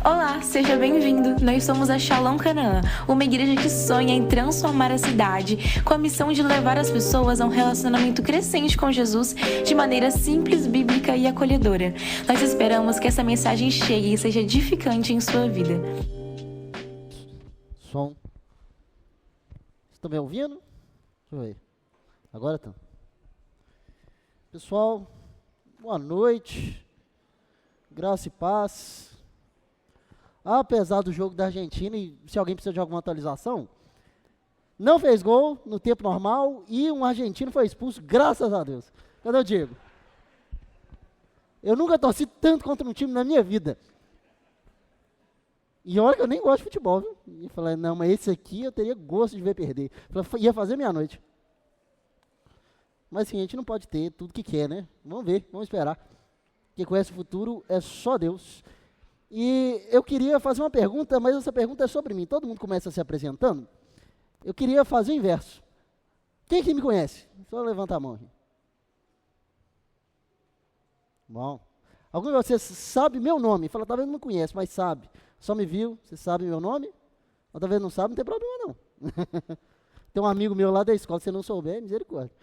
Olá, seja bem-vindo. Nós somos a Shalom Canaã, uma igreja que sonha em transformar a cidade com a missão de levar as pessoas a um relacionamento crescente com Jesus de maneira simples, bíblica e acolhedora. Nós esperamos que essa mensagem chegue e seja edificante em sua vida. Som. Estão me ouvindo? Deixa eu ver. Agora estão. Pessoal, boa noite. Graça e paz. Apesar do jogo da Argentina, e se alguém precisa de alguma atualização, não fez gol no tempo normal e um argentino foi expulso, graças a Deus. Cadê o Diego? Eu nunca torci tanto contra um time na minha vida. E olha que eu nem gosto de futebol, viu? E falei, não, mas esse aqui eu teria gosto de ver perder. Falei, ia fazer meia-noite. Mas assim, a gente não pode ter tudo que quer, né? Vamos ver, vamos esperar. Quem conhece o futuro é só Deus. E eu queria fazer uma pergunta, mas essa pergunta é sobre mim. Todo mundo começa se apresentando. Eu queria fazer o inverso. Quem que me conhece? Só levanta a mão aqui. Bom. Algum de vocês sabe meu nome? Fala, talvez não conhece, mas sabe. Só me viu, você sabe meu nome? Ou talvez não sabe, não tem problema não. Tem um amigo meu lá da escola, se você não souber, misericórdia.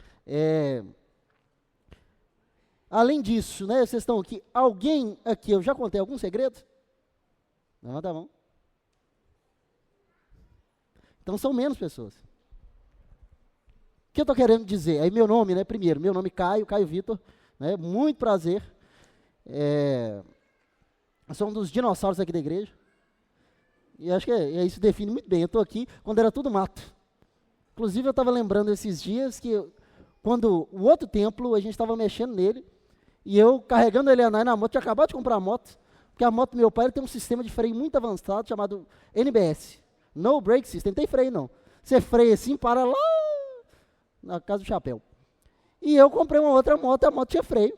Além disso, né, vocês estão aqui. Alguém aqui, eu já contei algum segredo? Levanta a mão. Então são menos pessoas. O que eu estou querendo dizer? Aí meu nome, né, primeiro, meu nome é Caio Vitor, né, muito prazer. Eu sou um dos dinossauros aqui da igreja. E acho que isso define muito bem. Eu estou aqui quando era tudo mato. Inclusive eu estava lembrando esses dias que quando o outro templo, a gente estava mexendo nele, e eu carregando ele na moto, tinha acabado de comprar a moto, porque a moto do meu pai tem um sistema de freio muito avançado chamado NBS, No Brake System, não tem freio não. Você freia assim, para lá na casa do chapéu. E eu comprei uma outra moto, a moto tinha freio.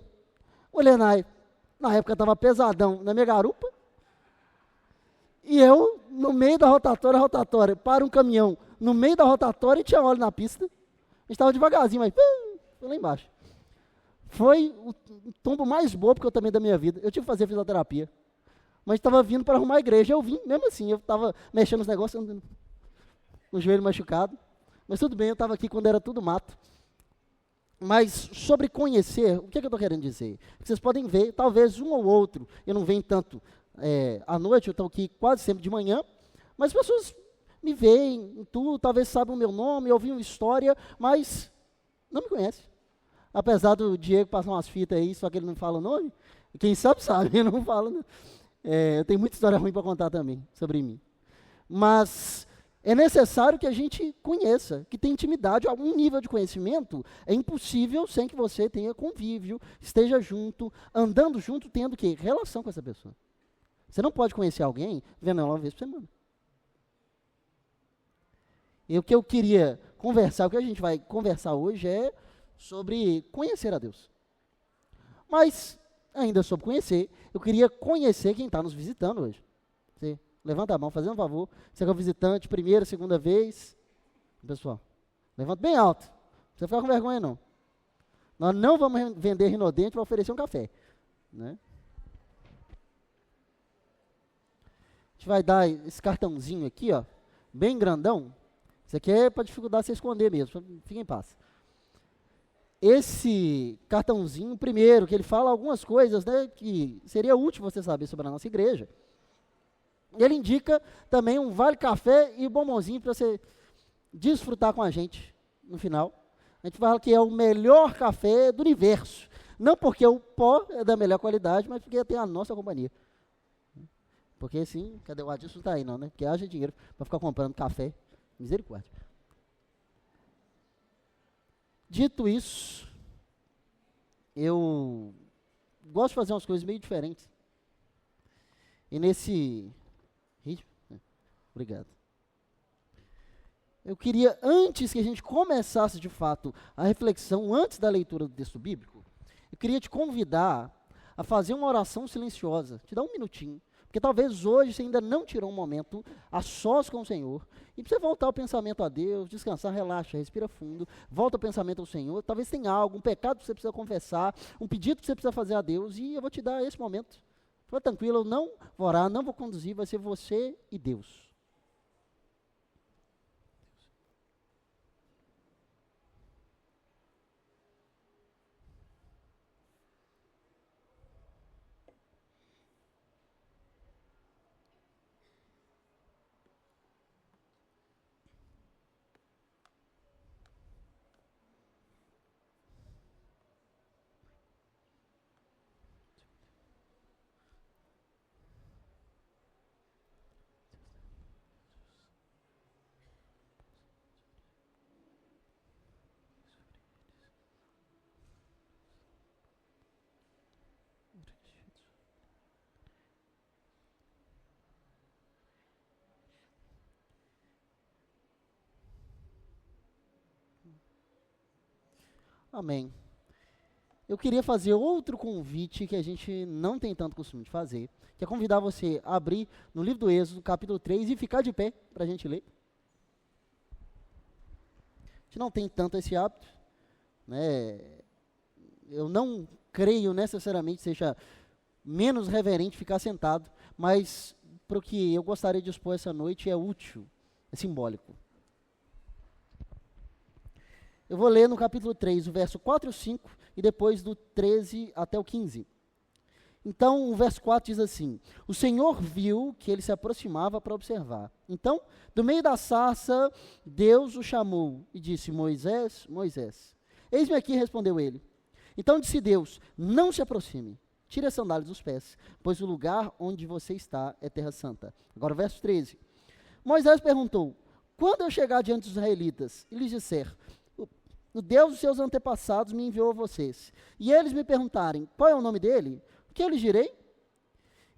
O Lenai, na época estava pesadão na minha garupa, e eu, no meio da rotatória, para um caminhão, no meio da rotatória e tinha óleo na pista. A gente estava devagarzinho, mas foi lá embaixo. Foi o tombo mais bobo que eu também da minha vida. Eu tive que fazer fisioterapia. Mas estava vindo para arrumar a igreja. Eu vim, mesmo assim, eu estava mexendo nos negócios, com o joelho machucado. Mas tudo bem, eu estava aqui quando era tudo mato. Mas sobre conhecer, o que eu estou querendo dizer? Vocês podem ver, talvez um ou outro, eu não venho tanto à noite, eu estou aqui quase sempre de manhã, mas as pessoas me veem, talvez saibam o meu nome, ouviam história, mas não me conhecem. Apesar do Diego passar umas fitas aí, só que ele não fala o nome, quem sabe, ele não fala. Né? Eu tenho muita história ruim para contar também, sobre mim. Mas é necessário que a gente conheça, que tenha intimidade, algum nível de conhecimento é impossível sem que você tenha convívio, esteja junto, andando junto, tendo o quê? Relação com essa pessoa. Você não pode conhecer alguém vendo ela uma vez por semana. E o que eu queria conversar, o que a gente vai conversar hoje é sobre conhecer a Deus. Mas, ainda sobre conhecer, eu queria conhecer quem está nos visitando hoje. Você levanta a mão, fazendo um favor. Você é o visitante, primeira, segunda vez. Pessoal, levanta bem alto. Não precisa ficar com vergonha, não. Nós não vamos vender rinodente para oferecer um café. Né? A gente vai dar esse cartãozinho aqui, ó, bem grandão. Isso aqui é para dificuldade você esconder mesmo, fique em paz. Esse cartãozinho, primeiro, que ele fala algumas coisas, né, que seria útil você saber sobre a nossa igreja. Ele indica também um vale café e bombonzinho para você desfrutar com a gente no final. A gente fala que é o melhor café do universo. Não porque o pó é da melhor qualidade, mas porque tem a nossa companhia. Porque assim, cadê o Adilson? Não está aí não, né? Porque haja dinheiro para ficar comprando café. Misericórdia. Dito isso, eu gosto de fazer umas coisas meio diferentes. E nesse ritmo, obrigado. Eu queria, antes que a gente começasse de fato a reflexão, antes da leitura do texto bíblico, eu queria te convidar a fazer uma oração silenciosa. Te dar um minutinho. Porque talvez hoje você ainda não tirou um momento a sós com o Senhor, e precisa voltar o pensamento a Deus, descansar, relaxa, respira fundo, volta o pensamento ao Senhor, talvez tenha algo, um pecado que você precisa confessar, um pedido que você precisa fazer a Deus, e eu vou te dar esse momento Fica tranquilo, eu não vou orar, não vou conduzir, vai ser você e Deus. Amém. Eu queria fazer outro convite que a gente não tem tanto costume de fazer, que é convidar você a abrir no livro do Êxodo, capítulo 3, e ficar de pé para a gente ler. A gente não tem tanto esse hábito, né? Eu não creio necessariamente seja menos reverente ficar sentado, mas para o que eu gostaria de expor essa noite é útil, é simbólico. Eu vou ler no capítulo 3, o verso 4 e 5, e depois do 13 até o 15. Então, o verso 4 diz assim: o Senhor viu que ele se aproximava para observar. Então, do meio da sarça, Deus o chamou e disse: Moisés, Moisés. Eis-me aqui, respondeu ele. Então disse Deus: não se aproxime, tire as sandálias dos pés, pois o lugar onde você está é terra santa. Agora o verso 13. Moisés perguntou: quando eu chegar diante dos israelitas e lhes disser: o Deus dos seus antepassados me enviou a vocês, e eles me perguntarem: qual é o nome dele? O que eu lhes direi?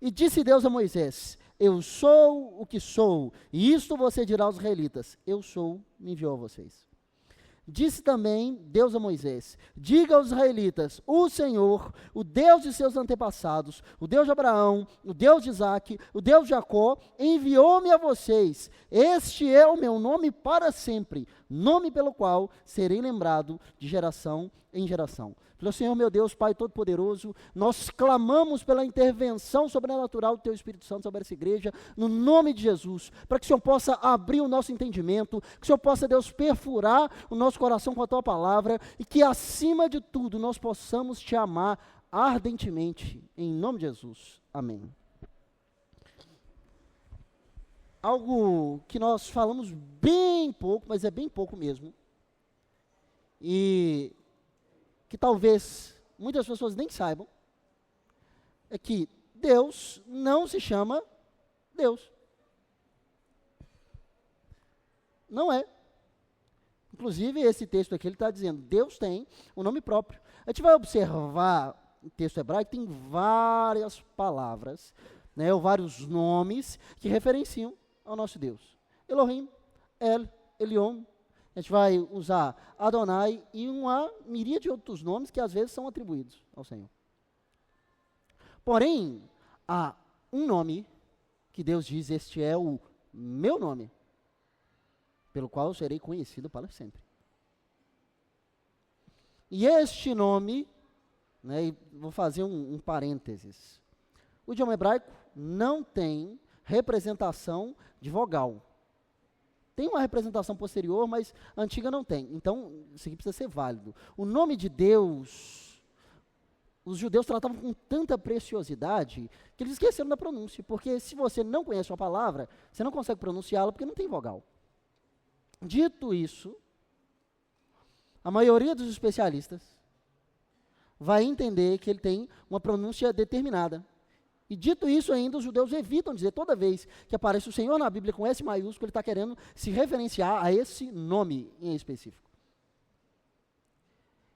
E disse Deus a Moisés: eu sou o que sou, e isto você dirá aos israelitas: eu sou, me enviou a vocês. Disse também Deus a Moisés: diga aos israelitas: o Senhor, o Deus de seus antepassados, o Deus de Abraão, o Deus de Isaque, o Deus de Jacó, enviou-me a vocês. Este é o meu nome para sempre, nome pelo qual serei lembrado de geração em geração. Pelo Senhor, meu Deus, Pai Todo-Poderoso, nós clamamos pela intervenção sobrenatural do Teu Espírito Santo sobre essa igreja, no nome de Jesus, para que o Senhor possa abrir o nosso entendimento, que o Senhor possa, Deus, perfurar o nosso coração com a Tua palavra, e que, acima de tudo, nós possamos Te amar ardentemente, em nome de Jesus. Amém. Algo que nós falamos bem pouco, mas é bem pouco mesmo, e que talvez muitas pessoas nem saibam, é que Deus não se chama Deus. Não é. Inclusive, esse texto aqui, ele está dizendo, Deus tem um nome próprio. A gente vai observar o texto hebraico, tem várias palavras, né, ou vários nomes que referenciam ao nosso Deus. Elohim, El, Elion. A gente vai usar Adonai e uma miríade de outros nomes que às vezes são atribuídos ao Senhor. Porém, há um nome que Deus diz: este é o meu nome, pelo qual eu serei conhecido para sempre. E este nome, né, e vou fazer um parênteses. O idioma hebraico não tem representação de vogal. Tem uma representação posterior, mas a antiga não tem. Então, isso aqui precisa ser válido. O nome de Deus, os judeus tratavam com tanta preciosidade que eles esqueceram da pronúncia. Porque se você não conhece uma palavra, você não consegue pronunciá-la porque não tem vogal. Dito isso, a maioria dos especialistas vai entender que ele tem uma pronúncia determinada. E dito isso ainda, os judeus evitam dizer, toda vez que aparece o Senhor na Bíblia com S maiúsculo, ele está querendo se referenciar a esse nome em específico.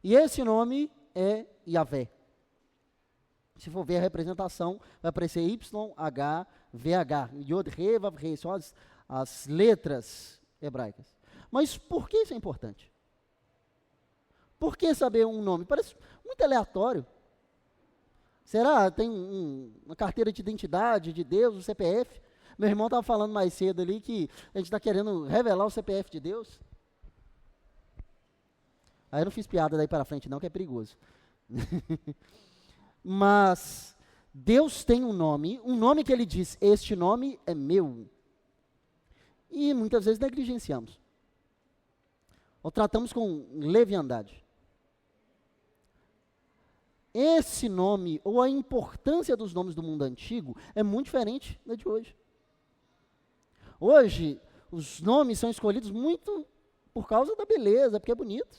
E esse nome é Yahvé. Se for ver a representação, vai aparecer YHVH. Yod, Re, Vav, Re, são as letras hebraicas. Mas por que isso é importante? Por que saber um nome? Parece muito aleatório. Será? Tem uma carteira de identidade de Deus, um CPF? Meu irmão estava falando mais cedo ali que a gente está querendo revelar o CPF de Deus. Aí eu não fiz piada daí para frente não, que é perigoso. Mas Deus tem um nome que ele diz, este nome é meu. E muitas vezes negligenciamos. Ou tratamos com leviandade. Esse nome, ou a importância dos nomes do mundo antigo, é muito diferente da de hoje. Hoje, os nomes são escolhidos muito por causa da beleza, porque é bonito.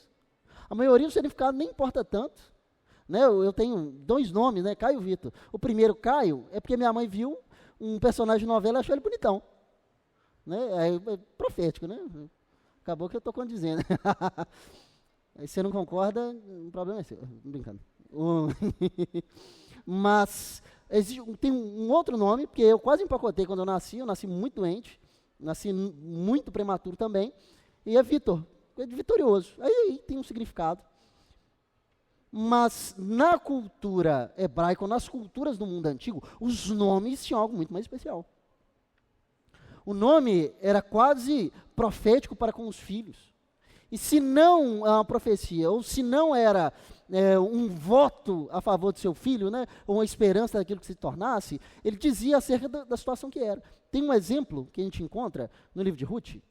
A maioria do significado nem importa tanto. Né? Eu tenho 2 nomes, né? Caio e Vitor. O primeiro, Caio, é porque minha mãe viu um personagem de novela e achou ele bonitão. Né? É profético, né? Acabou que eu estou condizendo. Aí você não concorda, o problema é seu. Brincando. Mas tem um outro nome, porque eu quase empacotei quando eu nasci muito doente, nasci muito prematuro também, e é Vitor, é de vitorioso. Aí tem um significado. Mas na cultura hebraica, nas culturas do mundo antigo, os nomes tinham algo muito mais especial. O nome era quase profético para com os filhos. E se não é uma profecia, ou se não era um voto a favor do seu filho, né, ou uma esperança daquilo que se tornasse, ele dizia acerca da situação que era. Tem um exemplo que a gente encontra no livro de Ruth,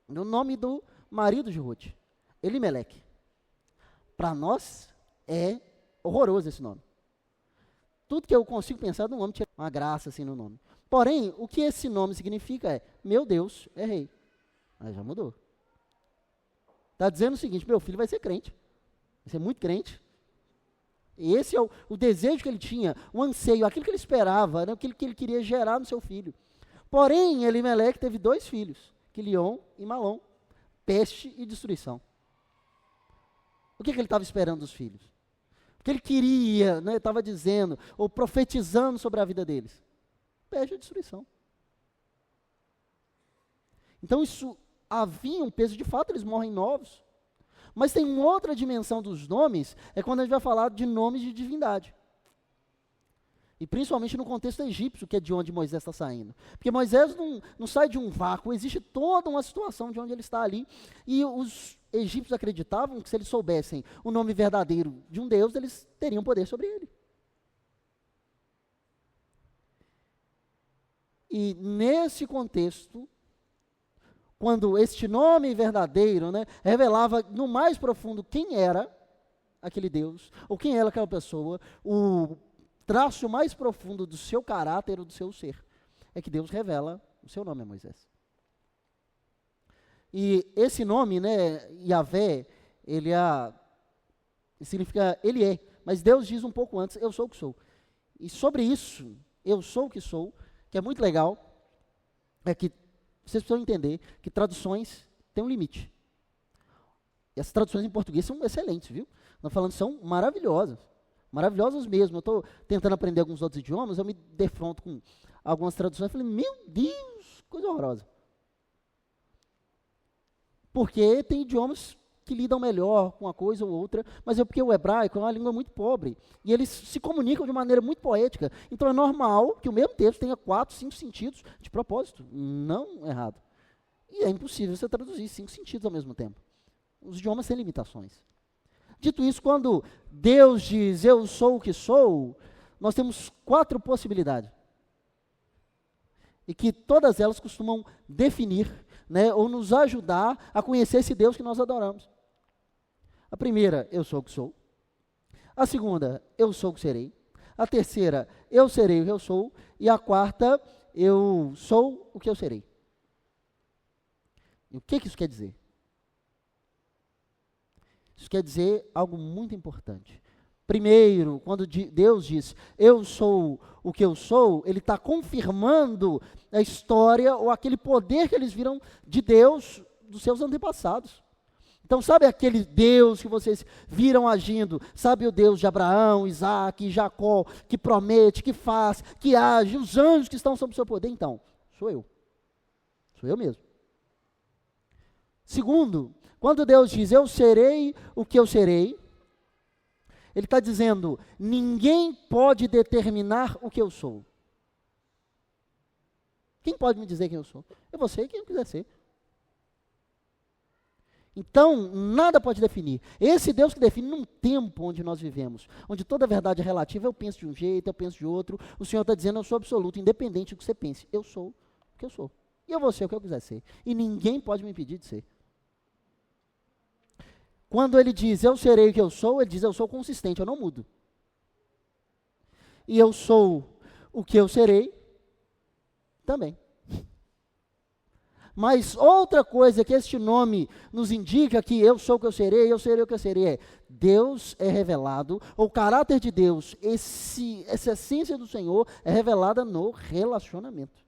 no nome do marido de Ruth, Elimeleque. Para nós é horroroso esse nome. Tudo que eu consigo pensar no nome tinha uma graça assim no nome. Porém, o que esse nome significa é, meu Deus é rei. Aí já mudou. Está dizendo o seguinte, meu filho vai ser crente. Vai ser muito crente. E esse é o desejo que ele tinha, o anseio, aquilo que ele esperava, né, aquilo que ele queria gerar no seu filho. Porém, Elimeleque teve 2 filhos, Quilion e Malom, peste e destruição. O que ele estava esperando dos filhos? O que ele queria, né, estava dizendo, ou profetizando sobre a vida deles? Peste e destruição. Então isso havia um peso, de fato eles morrem novos. Mas tem uma outra dimensão dos nomes, é quando a gente vai falar de nomes de divindade. E principalmente no contexto egípcio, que é de onde Moisés está saindo. Porque Moisés não sai de um vácuo, existe toda uma situação de onde ele está ali. E os egípcios acreditavam que se eles soubessem o nome verdadeiro de um Deus, eles teriam poder sobre ele. E nesse contexto, quando este nome verdadeiro, né, revelava no mais profundo quem era aquele Deus, ou quem era aquela pessoa, o traço mais profundo do seu caráter ou do seu ser, é que Deus revela o seu nome a Moisés. E esse nome, né, Yahvé, significa ele é, mas Deus diz um pouco antes, eu sou o que sou. E sobre isso, eu sou o que sou, que é muito legal, é que vocês precisam entender que traduções têm um limite. E as traduções em português são excelentes, viu? Nós falando são maravilhosas. Maravilhosas mesmo. Eu estou tentando aprender alguns outros idiomas, eu me defronto com algumas traduções, eu falei, meu Deus, coisa horrorosa. Porque tem idiomas que lidam melhor com uma coisa ou outra, mas é porque o hebraico é uma língua muito pobre, e eles se comunicam de maneira muito poética, então é normal que o mesmo texto tenha 4, 5 sentidos de propósito, não errado. E é impossível você traduzir 5 sentidos ao mesmo tempo. Os idiomas têm limitações. Dito isso, quando Deus diz, eu sou o que sou, nós temos 4 possibilidades. E que todas elas costumam definir, né, ou nos ajudar a conhecer esse Deus que nós adoramos. A primeira, eu sou o que sou. A segunda, eu sou o que serei. A terceira, eu serei o que eu sou. E a quarta, eu sou o que eu serei. E o que isso quer dizer? Isso quer dizer algo muito importante. Primeiro, quando Deus diz, eu sou o que eu sou, Ele está confirmando a história ou aquele poder que eles viram de Deus dos seus antepassados. Então, sabe aquele Deus que vocês viram agindo? Sabe o Deus de Abraão, Isaac, Jacó, que promete, que faz, que age, os anjos que estão sob o seu poder? Então, sou eu. Sou eu mesmo. Segundo, quando Deus diz, eu serei o que eu serei, Ele está dizendo, ninguém pode determinar o que eu sou. Quem pode me dizer quem eu sou? É você quem eu quiser ser. Então, nada pode definir. Esse Deus que define num tempo onde nós vivemos, onde toda verdade é relativa, eu penso de um jeito, eu penso de outro, o Senhor está dizendo, eu sou absoluto, independente do que você pense. Eu sou o que eu sou. E eu vou ser o que eu quiser ser. E ninguém pode me impedir de ser. Quando ele diz, eu serei o que eu sou, ele diz, eu sou consistente, eu não mudo. E eu sou o que eu serei também. Mas outra coisa que este nome nos indica que eu sou o que eu serei o que eu serei, é Deus é revelado, o caráter de Deus, essa essência do Senhor é revelada no relacionamento.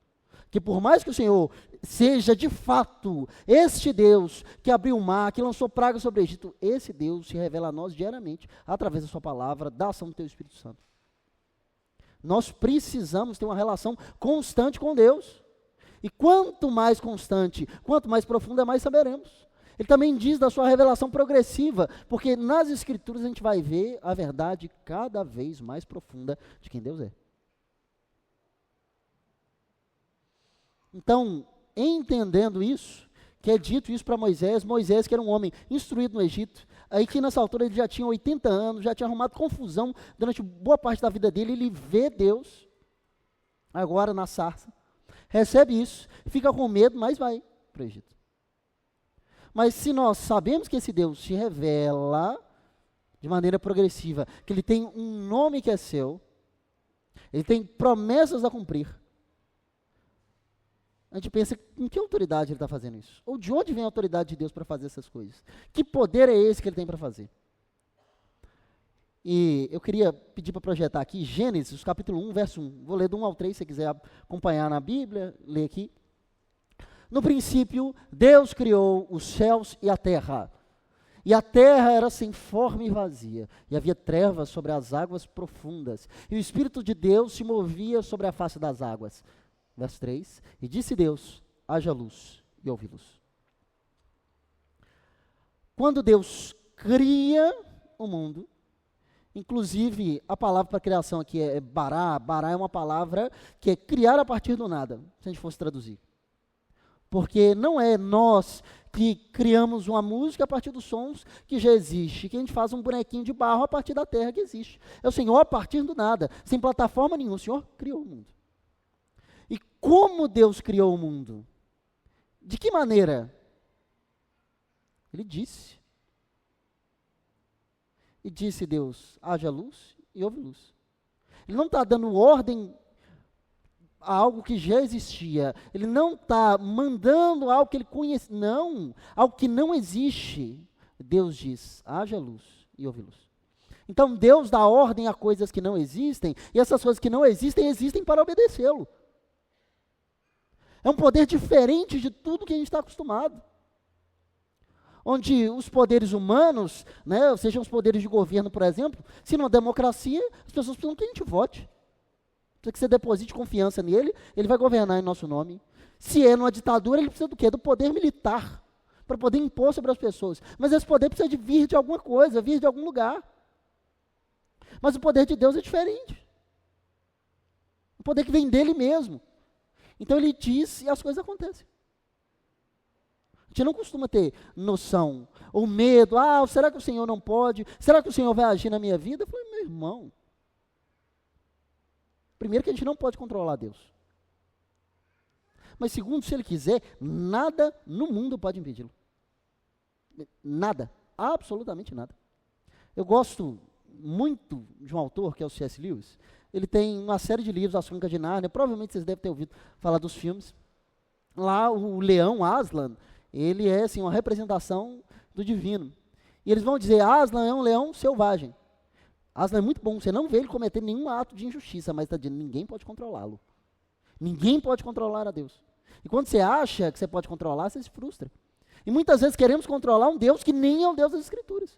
Que por mais que o Senhor seja de fato este Deus que abriu o mar, que lançou praga sobre o Egito, esse Deus se revela a nós diariamente, através da sua palavra, da ação do teu Espírito Santo. Nós precisamos ter uma relação constante com Deus. E quanto mais constante, quanto mais profunda, mais saberemos. Ele também diz da sua revelação progressiva, porque nas Escrituras a gente vai ver a verdade cada vez mais profunda de quem Deus é. Então, entendendo isso, que é dito isso para Moisés, Moisés que era um homem instruído no Egito, aí que nessa altura ele já tinha 80 anos, já tinha arrumado confusão durante boa parte da vida dele, ele vê Deus, agora na sarça, recebe isso, fica com medo, mas vai para o Egito. Mas se nós sabemos que esse Deus se revela de maneira progressiva, que ele tem um nome que é seu, ele tem promessas a cumprir, a gente pensa, em que autoridade ele está fazendo isso? Ou de onde vem a autoridade de Deus para fazer essas coisas? Que poder é esse que ele tem para fazer? E eu queria pedir para projetar aqui Gênesis, capítulo 1, verso 1. Vou ler do 1 ao 3, se você quiser acompanhar na Bíblia, ler aqui. No princípio, Deus criou os céus e a terra. E a terra era sem forma e vazia, e havia trevas sobre as águas profundas. E o Espírito de Deus se movia sobre a face das águas. Verso 3, e disse Deus, haja luz, e houve luz. Quando Deus cria o mundo, inclusive a palavra para criação aqui é bará, bará é uma palavra que é criar a partir do nada, se a gente fosse traduzir. Porque não é nós que criamos uma música a partir dos sons que já existe, que a gente faz um bonequinho de barro a partir da terra que existe. É o Senhor a partir do nada, sem plataforma nenhuma, o Senhor criou o mundo. E como Deus criou o mundo? De que maneira? Ele disse. E disse Deus, haja luz e houve luz. Ele não está dando ordem a algo que já existia. Ele não está mandando algo que ele conhece. Não, algo que não existe. Deus diz, haja luz e houve luz. Então Deus dá ordem a coisas que não existem, e essas coisas que não existem, existem para obedecê-lo. É um poder diferente de tudo que a gente está acostumado. Onde os poderes humanos, né, sejam os poderes de governo, por exemplo, se numa democracia, as pessoas precisam que a gente vote. Precisa que você deposite confiança nele, ele vai governar em nosso nome. Se é numa ditadura, ele precisa do quê? Do poder militar, para poder impor sobre as pessoas. Mas esse poder precisa de vir de alguma coisa, vir de algum lugar. Mas o poder de Deus é diferente. O poder que vem dele mesmo. Então ele diz e as coisas acontecem. A gente não costuma ter noção, ou medo, será que o Senhor não pode? Será que o Senhor vai agir na minha vida? Eu falei, meu irmão, primeiro que a gente não pode controlar Deus. Mas segundo, se Ele quiser, nada no mundo pode impedi-lo. Nada, absolutamente nada. Eu gosto muito de um autor, que é o C.S. Lewis. Ele tem uma série de livros, As Crônicas de Nárnia, provavelmente vocês devem ter ouvido falar dos filmes. Lá o leão Aslan, ele é assim, uma representação do divino. E eles vão dizer, Aslan é um leão selvagem. Aslan é muito bom, você não vê ele cometer nenhum ato de injustiça, mas está dizendo, ninguém pode controlá-lo. Ninguém pode controlar a Deus. E quando você acha que você pode controlar, você se frustra. E muitas vezes queremos controlar um Deus que nem é o Deus das Escrituras.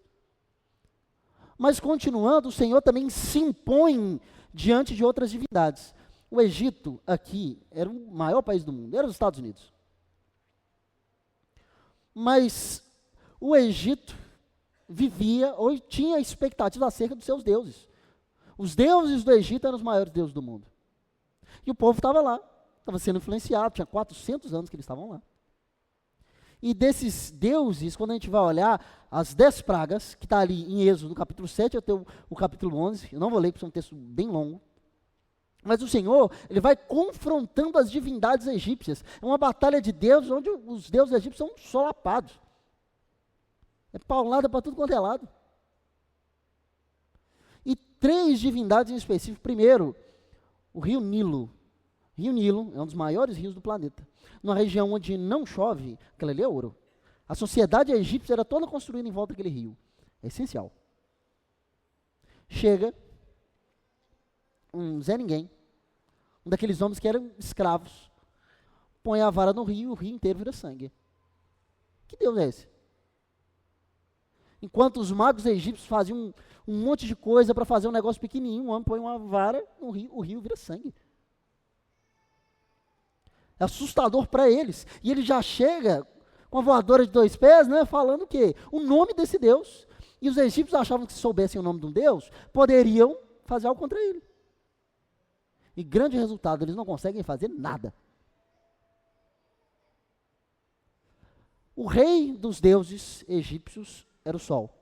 Mas continuando, o Senhor também se impõe diante de outras divindades. O Egito, aqui, era o maior país do mundo, era os Estados Unidos. Mas o Egito vivia, ou tinha expectativa acerca dos seus deuses. Os deuses do Egito eram os maiores deuses do mundo. E o povo estava lá, estava sendo influenciado, tinha 400 anos que eles estavam lá. E desses deuses, quando a gente vai olhar as 10 pragas, que está ali em Êxodo, no capítulo 7 até o capítulo 11, eu não vou ler porque é um texto bem longo, mas o Senhor, ele vai confrontando as divindades egípcias. É uma batalha de deuses, onde os deuses egípcios são solapados. É paulada para tudo quanto é lado. E 3 divindades em específico. Primeiro, o rio Nilo. O rio Nilo é um dos maiores rios do planeta. Numa região onde não chove, aquela ali é ouro. A sociedade egípcia era toda construída em volta daquele rio. É essencial. Chega um Zé Ninguém, um daqueles homens que eram escravos, põe a vara no rio e o rio inteiro vira sangue. Que Deus é esse? Enquanto os magos egípcios faziam um monte de coisa para fazer um negócio pequenininho, um homem põe uma vara no rio, o rio vira sangue. É assustador para eles. E ele já chega com a voadora de 2 pés, né, falando o quê? O nome desse Deus. E os egípcios achavam que se soubessem o nome de um Deus, poderiam fazer algo contra ele. E grande resultado, eles não conseguem fazer nada. O rei dos deuses egípcios era o sol.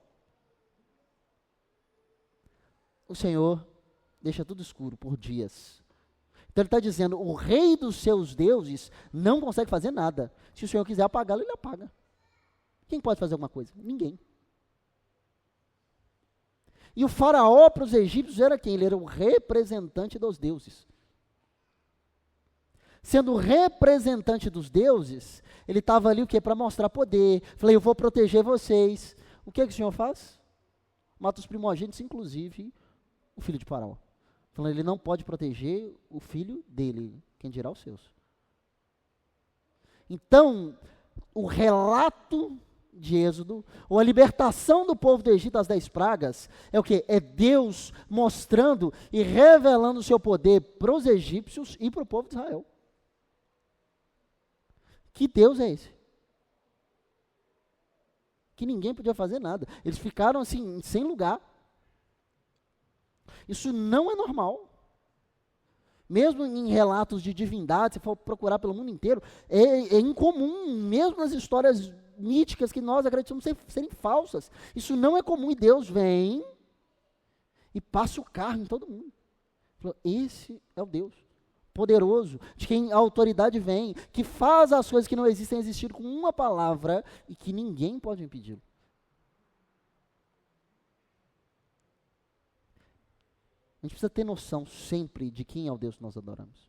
O Senhor deixa tudo escuro por dias. Então ele está dizendo, o rei dos seus deuses não consegue fazer nada. Se o Senhor quiser apagá-lo, ele apaga. Quem pode fazer alguma coisa? Ninguém. E o faraó para os egípcios era quem? Ele era o representante dos deuses. Sendo o representante dos deuses, ele estava ali o quê? Para mostrar poder. Falei, eu vou proteger vocês. O que o Senhor faz? Mata os primogênitos, inclusive o filho de Faraó. Falando, ele não pode proteger o filho dele, quem dirá os seus. Então, o relato de Êxodo, ou a libertação do povo do Egito das 10 pragas, é o quê? É Deus mostrando e revelando o seu poder para os egípcios e para o povo de Israel. Que Deus é esse? Que ninguém podia fazer nada. Eles ficaram assim, sem lugar. Isso não é normal. Mesmo em relatos de divindade, se for procurar pelo mundo inteiro, é incomum, mesmo nas histórias míticas que nós acreditamos serem falsas. Isso não é comum e Deus vem e passa o carro em todo mundo. Esse é o Deus poderoso, de quem a autoridade vem, que faz as coisas que não existem existir com uma palavra e que ninguém pode impedi-lo. A gente precisa ter noção sempre de quem é o Deus que nós adoramos.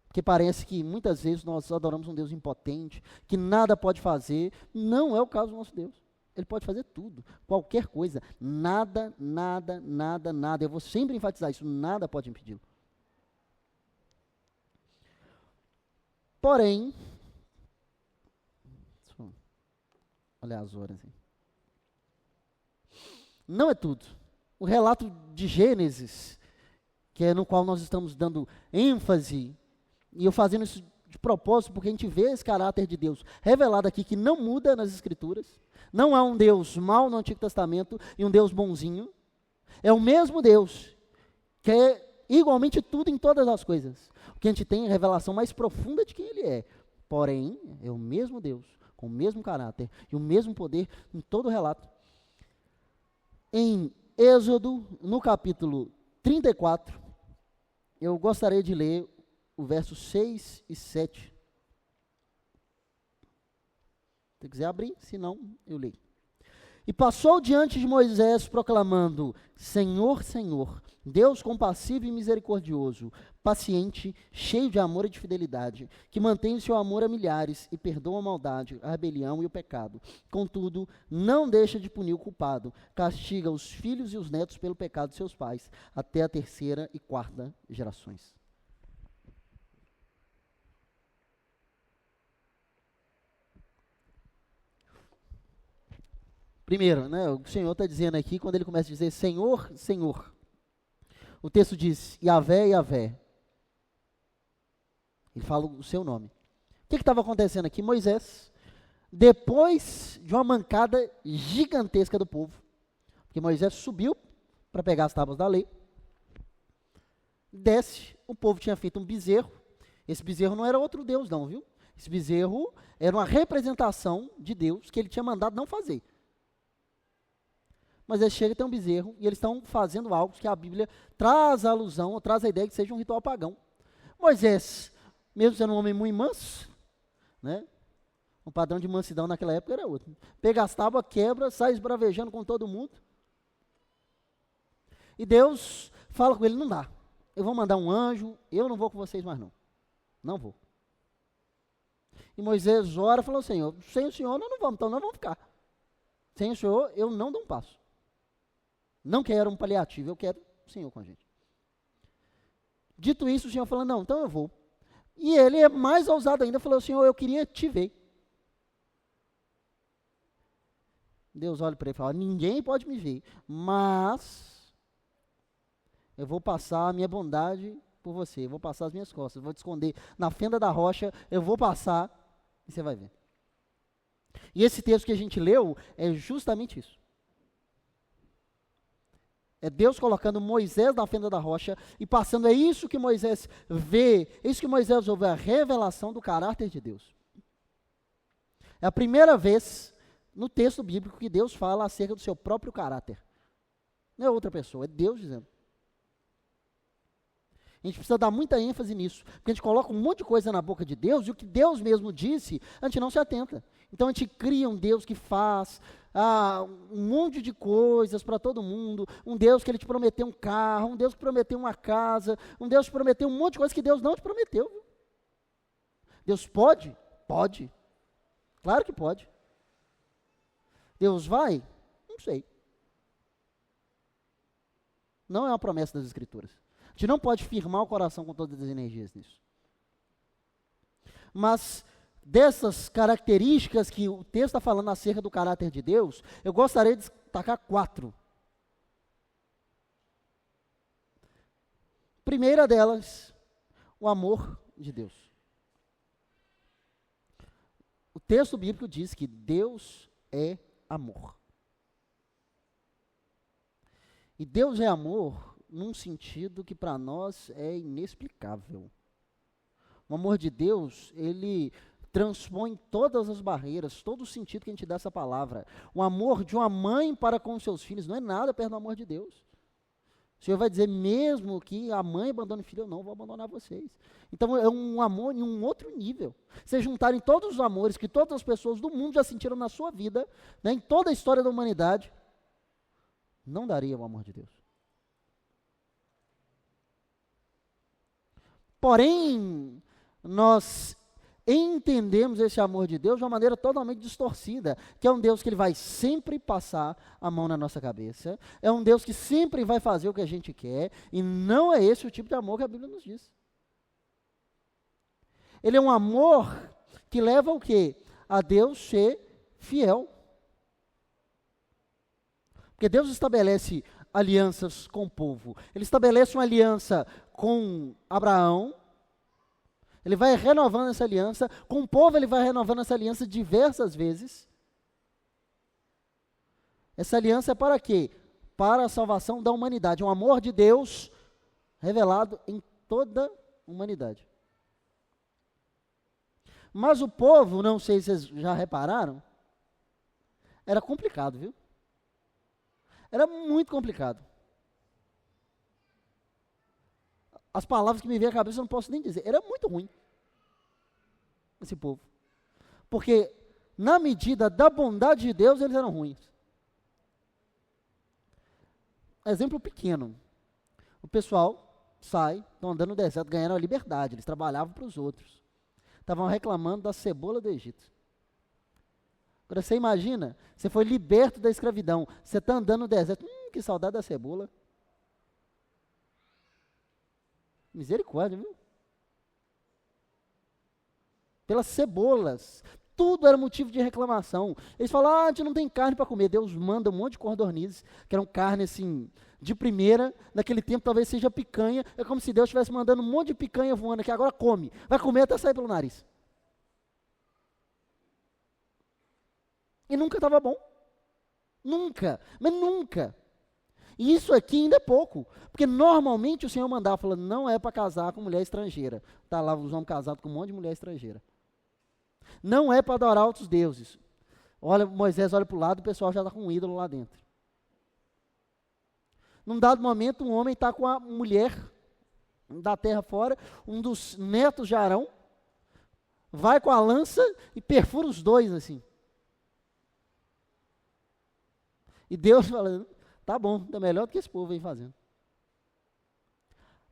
Porque parece que muitas vezes nós adoramos um Deus impotente, que nada pode fazer. Não é o caso do nosso Deus. Ele pode fazer tudo, qualquer coisa. Nada, nada, nada, nada. Eu vou sempre enfatizar isso, nada pode impedi-lo. Porém, deixa eu olhar as horas aí. Não é tudo. O relato de Gênesis, que é no qual nós estamos dando ênfase, e eu fazendo isso de propósito, porque a gente vê esse caráter de Deus revelado aqui, que não muda nas Escrituras. Não há um Deus mau no Antigo Testamento e um Deus bonzinho. É o mesmo Deus, que é igualmente tudo em todas as coisas. O que a gente tem é a revelação mais profunda de quem Ele é. Porém, é o mesmo Deus, com o mesmo caráter e o mesmo poder em todo o relato. Em Êxodo, no capítulo 34, eu gostaria de ler o verso 6 e 7. Se quiser abrir, senão eu leio. E passou diante de Moisés proclamando, Senhor, Senhor, Deus compassivo e misericordioso, paciente, cheio de amor e de fidelidade, que mantém o seu amor a milhares e perdoa a maldade, a rebelião e o pecado. Contudo, não deixa de punir o culpado, castiga os filhos e os netos pelo pecado de seus pais, até a 3ª e 4ª gerações. Primeiro, né, o Senhor está dizendo aqui, quando ele começa a dizer Senhor, Senhor, o texto diz Yahvé, Yahvé. Ele fala o seu nome. O que estava acontecendo aqui? Moisés, depois de uma mancada gigantesca do povo, porque Moisés subiu para pegar as tábuas da lei, desce, o povo tinha feito um bezerro, esse bezerro não era outro Deus não, viu? Esse bezerro era uma representação de Deus que ele tinha mandado não fazer. Mas ele chega e tem um bezerro e eles estão fazendo algo que a Bíblia traz a alusão, ou traz a ideia que seja um ritual pagão. Moisés, mesmo sendo um homem muito manso, né? O padrão de mansidão naquela época era outro. Pega as tábuas, quebra, sai esbravejando com todo mundo. E Deus fala com ele, não dá. Eu vou mandar um anjo, eu não vou com vocês mais não. Não vou. E Moisés ora e falou, Senhor, sem o Senhor nós não vamos, então nós vamos ficar. Sem o Senhor eu não dou um passo. Não quero um paliativo, eu quero o Senhor com a gente. Dito isso, o Senhor falou, não, então eu vou. E ele é mais ousado ainda, falou, Senhor, eu queria te ver. Deus olha para ele e fala, ninguém pode me ver, mas eu vou passar a minha bondade por você, eu vou passar as minhas costas, vou te esconder na fenda da rocha, eu vou passar e você vai ver. E esse texto que a gente leu é justamente isso. É Deus colocando Moisés na fenda da rocha e passando, é isso que Moisés vê, é isso que Moisés ouve, a revelação do caráter de Deus. É a primeira vez no texto bíblico que Deus fala acerca do seu próprio caráter. Não é outra pessoa, é Deus dizendo. A gente precisa dar muita ênfase nisso, porque a gente coloca um monte de coisa na boca de Deus, e o que Deus mesmo disse, a gente não se atenta. Então a gente cria um Deus que faz um monte de coisas para todo mundo, um Deus que ele te prometeu um carro, um Deus que prometeu uma casa, um Deus que prometeu um monte de coisas que Deus não te prometeu. Viu? Deus pode? Pode. Claro que pode. Deus vai? Não sei. Não é uma promessa das Escrituras. A gente não pode firmar o coração com todas as energias nisso. Mas dessas características que o texto está falando acerca do caráter de Deus, eu gostaria de destacar 4. Primeira delas, o amor de Deus. O texto bíblico diz que Deus é amor. E Deus é amor num sentido que para nós é inexplicável. O amor de Deus, ele transpõe todas as barreiras, todo o sentido que a gente dá essa palavra. O amor de uma mãe para com seus filhos não é nada perto do amor de Deus. O Senhor vai dizer, mesmo que a mãe abandone o filho, eu não vou abandonar vocês. Então é um amor em um outro nível. Se juntarem todos os amores que todas as pessoas do mundo já sentiram na sua vida, né, em toda a história da humanidade, não daria o amor de Deus. Porém, nós entendemos esse amor de Deus de uma maneira totalmente distorcida, que é um Deus que ele vai sempre passar a mão na nossa cabeça, é um Deus que sempre vai fazer o que a gente quer, e não é esse o tipo de amor que a Bíblia nos diz. Ele é um amor que leva o quê? A Deus ser fiel. Porque Deus estabelece alianças com o povo. Ele estabelece uma aliança com Abraão. Ele vai renovando essa aliança. Com o povo ele vai renovando essa aliança diversas vezes. Essa aliança é para quê? Para a salvação da humanidade. Um amor de Deus revelado em toda a humanidade. Mas o povo, não sei se vocês já repararam, era complicado, viu? Era muito complicado. As palavras que me vêm à cabeça eu não posso nem dizer. Era muito ruim, esse povo. Porque, na medida da bondade de Deus, eles eram ruins. Exemplo pequeno. O pessoal sai, estão andando no deserto, ganharam a liberdade. Eles trabalhavam para os outros. Estavam reclamando da cebola do Egito. Agora você imagina, você foi liberto da escravidão, você está andando no deserto, que saudade da cebola. Misericórdia, viu? Pelas cebolas, tudo era motivo de reclamação. Eles falaram, a gente não tem carne para comer. Deus manda um monte de codornizes, que eram carne assim, de primeira, naquele tempo talvez seja picanha, é como se Deus estivesse mandando um monte de picanha voando aqui, agora come, vai comer até sair pelo nariz. E nunca estava bom. Nunca, mas nunca. E isso aqui ainda é pouco, porque normalmente o Senhor mandava, falando, não é para casar com mulher estrangeira. Está lá os homens casados com um monte de mulher estrangeira. Não é para adorar outros deuses. Olha, Moisés olha para o lado, o pessoal já está com um ídolo lá dentro. Num dado momento, um homem está com a mulher da terra fora, um dos netos de Arão, vai com a lança e perfura os dois assim. E Deus fala, tá bom, tá melhor do que esse povo vem fazendo.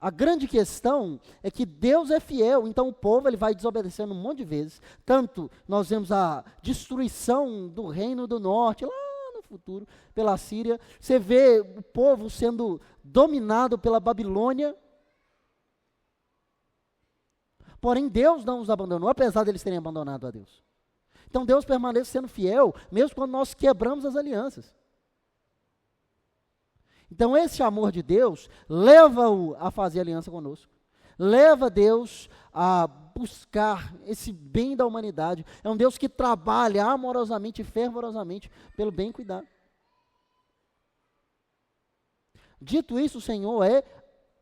A grande questão é que Deus é fiel, então o povo ele vai desobedecendo um monte de vezes. Tanto nós vemos a destruição do reino do norte, lá no futuro, pela Síria. Você vê o povo sendo dominado pela Babilônia. Porém, Deus não os abandonou, apesar de eles terem abandonado a Deus. Então Deus permanece sendo fiel, mesmo quando nós quebramos as alianças. Então esse amor de Deus leva-o a fazer aliança conosco. Leva Deus a buscar esse bem da humanidade. É um Deus que trabalha amorosamente e fervorosamente pelo bem e cuidado. Dito isso, o Senhor é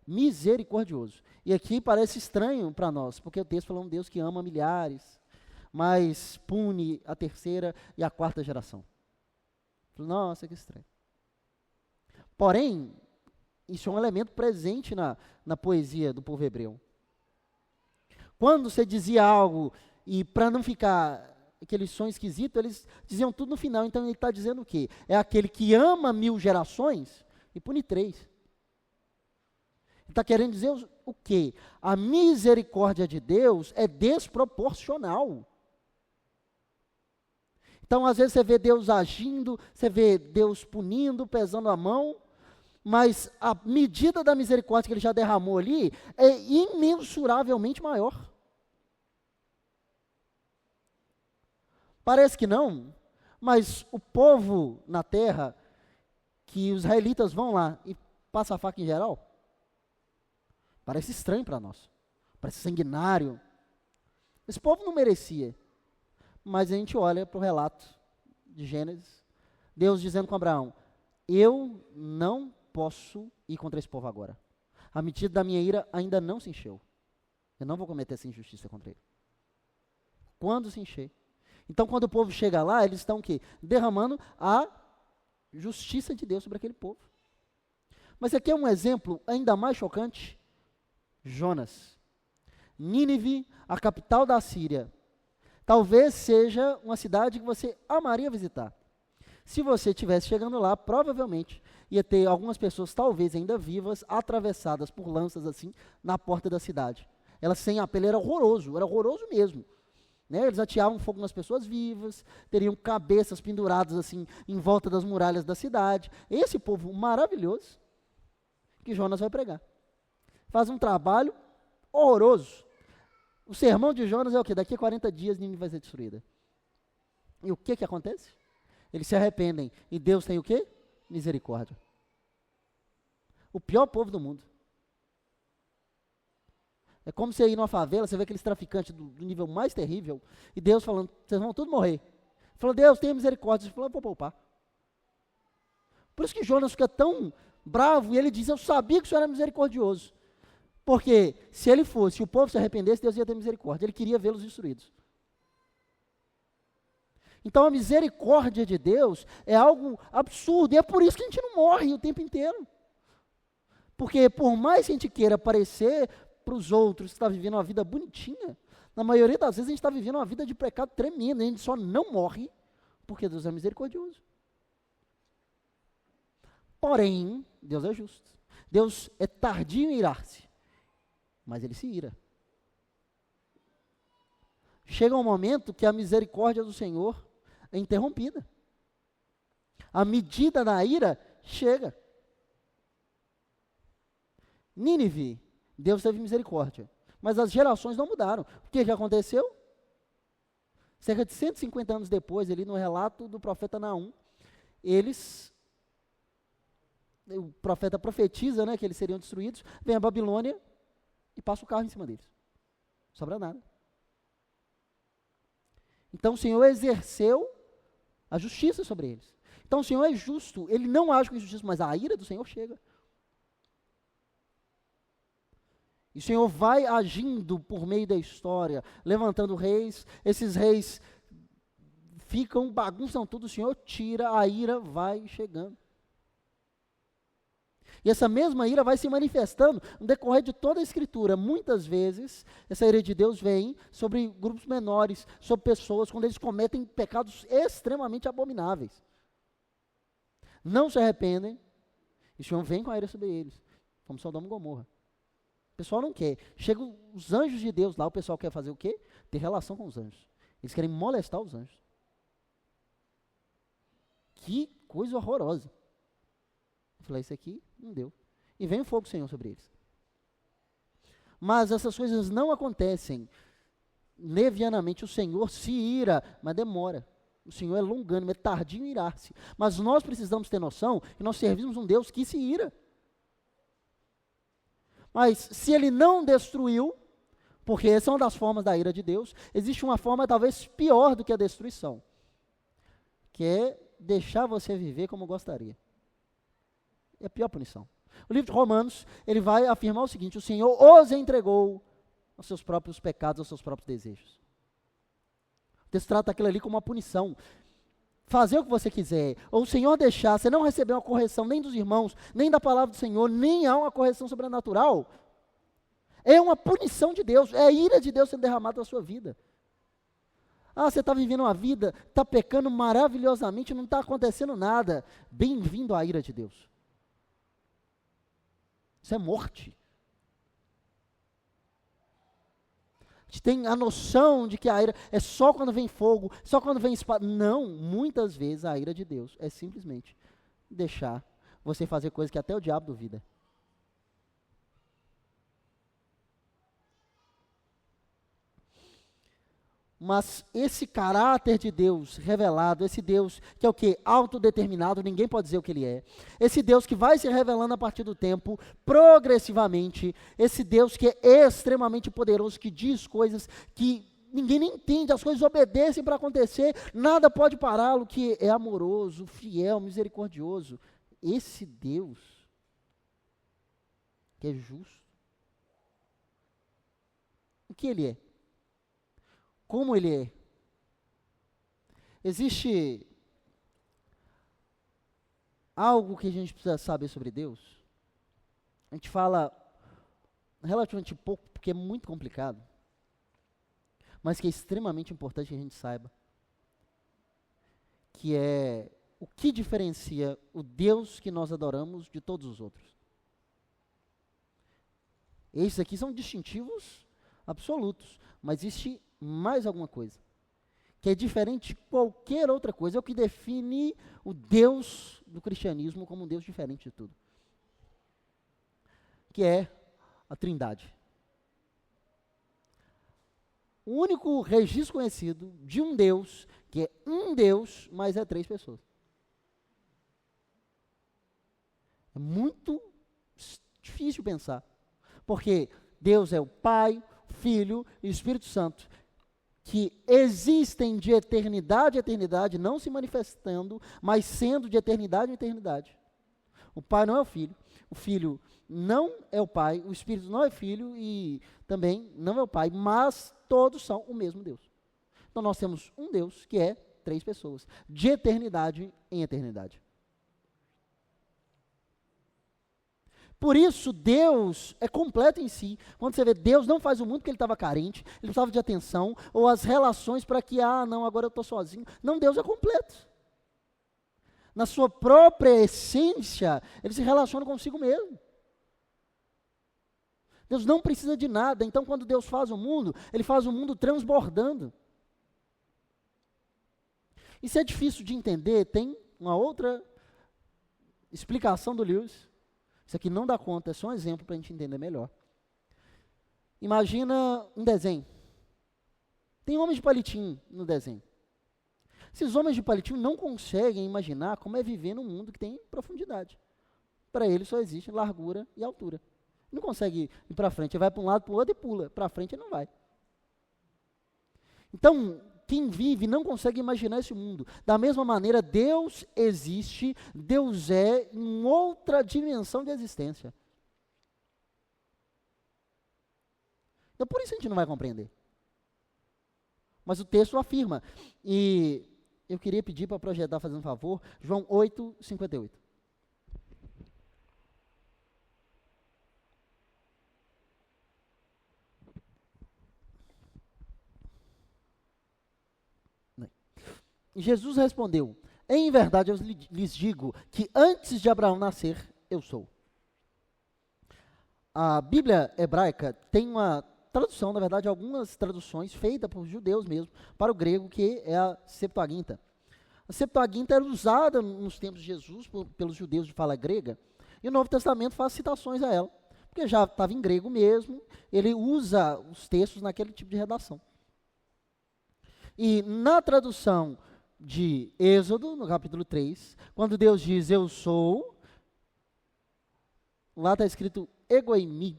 misericordioso. E aqui parece estranho para nós, porque o texto fala um Deus que ama milhares, mas pune a terceira e a quarta geração. Nossa, que estranho. Porém, isso é um elemento presente na poesia do povo hebreu. Quando você dizia algo, e para não ficar aquele som esquisito, eles diziam tudo no final. Então ele está dizendo o quê? É aquele que ama 1000 gerações e pune 3. Ele está querendo dizer o quê? A misericórdia de Deus é desproporcional. Então, às vezes, você vê Deus agindo, você vê Deus punindo, pesando a mão, mas a medida da misericórdia que ele já derramou ali é imensuravelmente maior. Parece que não, mas o povo na terra, que os israelitas vão lá e passam a faca em geral, parece estranho para nós, parece sanguinário. Esse povo não merecia, mas a gente olha para o relato de Gênesis, Deus dizendo com Abraão, eu não posso ir contra esse povo agora. A medida da minha ira ainda não se encheu. Eu não vou cometer essa injustiça contra ele. Quando se encher. Então, quando o povo chega lá, eles estão o quê? Derramando a justiça de Deus sobre aquele povo. Mas aqui é um exemplo ainda mais chocante. Jonas. Nínive, a capital da Síria. Talvez seja uma cidade que você amaria visitar. Se você estivesse chegando lá, provavelmente ia ter algumas pessoas, talvez ainda vivas, atravessadas por lanças assim, na porta da cidade. Elas sem a pele era horroroso mesmo. Né? Eles ateavam fogo nas pessoas vivas, teriam cabeças penduradas assim, em volta das muralhas da cidade. Esse povo maravilhoso, que Jonas vai pregar. Faz um trabalho horroroso. O sermão de Jonas é o quê? Daqui a 40 dias Nínive vai ser destruída. E o que acontece? Eles se arrependem. E Deus tem o quê? Misericórdia. O pior povo do mundo. É como você ir numa favela, você vê aqueles traficantes do nível mais terrível, e Deus falando, vocês vão todos morrer. Falou, Deus, tenha misericórdia. Ele falou, eu vou poupar. Por isso que Jonas fica tão bravo, e ele diz, eu sabia que o Senhor era misericordioso. Porque se ele fosse, se o povo se arrependesse, Deus ia ter misericórdia. Ele queria vê-los destruídos. Então a misericórdia de Deus é algo absurdo, e é por isso que a gente não morre o tempo inteiro. Porque por mais que a gente queira parecer para os outros que está vivendo uma vida bonitinha, na maioria das vezes a gente está vivendo uma vida de pecado tremendo, a gente só não morre porque Deus é misericordioso. Porém, Deus é justo. Deus é tardio em irar-se, mas ele se ira. Chega um momento que a misericórdia do Senhor é interrompida. A medida da ira chega. Nínive, Deus teve misericórdia, mas as gerações não mudaram. O que aconteceu? Cerca de 150 anos depois, ali no relato do profeta Naum, o profeta profetiza, né, que eles seriam destruídos, vem a Babilônia e passa o carro em cima deles. Não sobra nada. Então o Senhor exerceu a justiça sobre eles. Então o Senhor é justo, ele não age com injustiça, mas a ira do Senhor chega. E o Senhor vai agindo por meio da história, levantando reis, esses reis ficam, bagunçam tudo, o Senhor tira, a ira vai chegando. E essa mesma ira vai se manifestando no decorrer de toda a Escritura. Muitas vezes, essa ira de Deus vem sobre grupos menores, sobre pessoas, quando eles cometem pecados extremamente abomináveis. Não se arrependem, e o Senhor vem com a ira sobre eles, como Sodoma e Gomorra. O pessoal não quer. Chegam os anjos de Deus lá, o pessoal quer fazer o quê? Ter relação com os anjos. Eles querem molestar os anjos. Que coisa horrorosa. Eu falei, isso aqui não deu. E vem o fogo do Senhor sobre eles. Mas essas coisas não acontecem levianamente. O Senhor se ira, mas demora. O Senhor é longânimo, é tardio em irar-se. Mas nós precisamos ter noção que nós servimos um Deus que se ira. Mas se ele não destruiu, porque essa é uma das formas da ira de Deus, existe uma forma talvez pior do que a destruição, que é deixar você viver como gostaria. É a pior punição. O livro de Romanos, ele vai afirmar o seguinte: o Senhor os entregou aos seus próprios pecados, aos seus próprios desejos. O texto trata aquilo ali como uma punição. Fazer o que você quiser, ou o Senhor deixar, você não receber uma correção nem dos irmãos, nem da palavra do Senhor, nem há uma correção sobrenatural, é uma punição de Deus, é a ira de Deus sendo derramada na sua vida. Ah, você está vivendo uma vida, está pecando maravilhosamente, não está acontecendo nada. Bem-vindo à ira de Deus. Isso é morte. A gente tem a noção de que a ira é só quando vem fogo, só quando vem espada. Não, muitas vezes a ira de Deus é simplesmente deixar você fazer coisas que até o diabo duvida. Mas esse caráter de Deus revelado, esse Deus que é o quê? Autodeterminado, ninguém pode dizer o que ele é. Esse Deus que vai se revelando a partir do tempo, progressivamente. Esse Deus que é extremamente poderoso, que diz coisas que ninguém nem entende, as coisas obedecem para acontecer, nada pode pará-lo, que é amoroso, fiel, misericordioso. Esse Deus que é justo. O que ele é? Como ele é? Existe algo que a gente precisa saber sobre Deus? A gente fala relativamente pouco, porque é muito complicado, mas que é extremamente importante que a gente saiba, que é o que diferencia o Deus que nós adoramos de todos os outros. Esses aqui são distintivos absolutos, mas existe mais alguma coisa, que é diferente de qualquer outra coisa, é o que define o Deus do cristianismo como um Deus diferente de tudo, que é a Trindade. O único registro conhecido de um Deus, que é um Deus, mas é 3 pessoas. É muito difícil pensar, porque Deus é o Pai, Filho e Espírito Santo, que existem de eternidade a eternidade, não se manifestando, mas sendo de eternidade a eternidade. O Pai não é o Filho não é o Pai, o Espírito não é Filho e também não é o Pai, mas todos são o mesmo Deus. Então nós temos um Deus que é 3 pessoas, de eternidade em eternidade. Por isso, Deus é completo em si. Quando você vê, Deus não faz o mundo porque ele estava carente, ele precisava de atenção, ou as relações para que, não, agora eu estou sozinho. Não, Deus é completo. Na sua própria essência, ele se relaciona consigo mesmo. Deus não precisa de nada. Então, quando Deus faz o mundo, ele faz o mundo transbordando. Isso é difícil de entender, tem uma outra explicação do Lewis. Isso aqui não dá conta, é só um exemplo para a gente entender melhor. Imagina um desenho. Tem homens de palitinho no desenho. Esses homens de palitinho não conseguem imaginar como é viver num mundo que tem profundidade. Para eles só existe largura e altura. Não consegue ir para frente, ele vai para um lado, para o outro e pula. Para frente ele não vai. Então, quem vive não consegue imaginar esse mundo. Da mesma maneira, Deus existe, Deus é em outra dimensão de existência. Então, por isso a gente não vai compreender. Mas o texto afirma. E eu queria pedir para projetar, fazendo um favor, João 8:58. Jesus respondeu: em verdade eu lhes digo que antes de Abraão nascer, eu sou. A Bíblia hebraica tem uma tradução, na verdade, algumas traduções feitas por judeus mesmo, para o grego, que é a Septuaginta. A Septuaginta era usada nos tempos de Jesus pelos judeus de fala grega, e o Novo Testamento faz citações a ela, porque já estava em grego mesmo, ele usa os textos naquele tipo de redação. E na tradução de Êxodo, no capítulo 3, quando Deus diz, eu sou, lá está escrito ego eimi,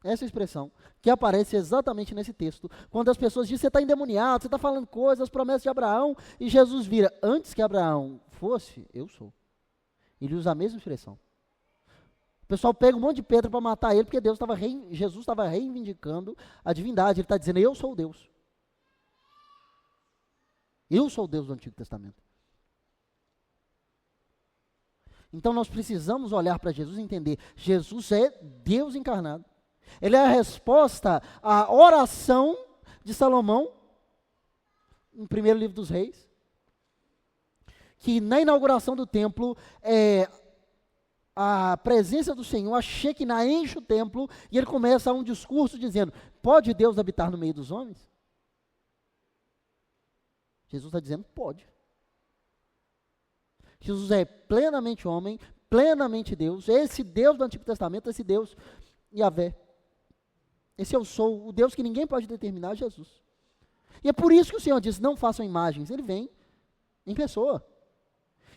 essa expressão, que aparece exatamente nesse texto, quando as pessoas dizem, você está endemoniado, você está falando coisas, as promessas de Abraão, e Jesus vira, antes que Abraão fosse, eu sou. Ele usa a mesma expressão. O pessoal pega um monte de pedra para matar ele, porque Jesus estava reivindicando a divindade, ele está dizendo, eu sou Deus. Eu sou o Deus do Antigo Testamento. Então nós precisamos olhar para Jesus e entender, Jesus é Deus encarnado. Ele é a resposta à oração de Salomão, no primeiro livro dos Reis, que na inauguração do templo, a presença do Senhor, a Shekinah enche o templo, e ele começa um discurso dizendo, pode Deus habitar no meio dos homens? Jesus está dizendo, pode. Jesus é plenamente homem, plenamente Deus, esse Deus do Antigo Testamento, esse Deus Yahvé. Esse eu sou, o Deus que ninguém pode determinar, é Jesus. E é por isso que o Senhor diz, não façam imagens, ele vem em pessoa.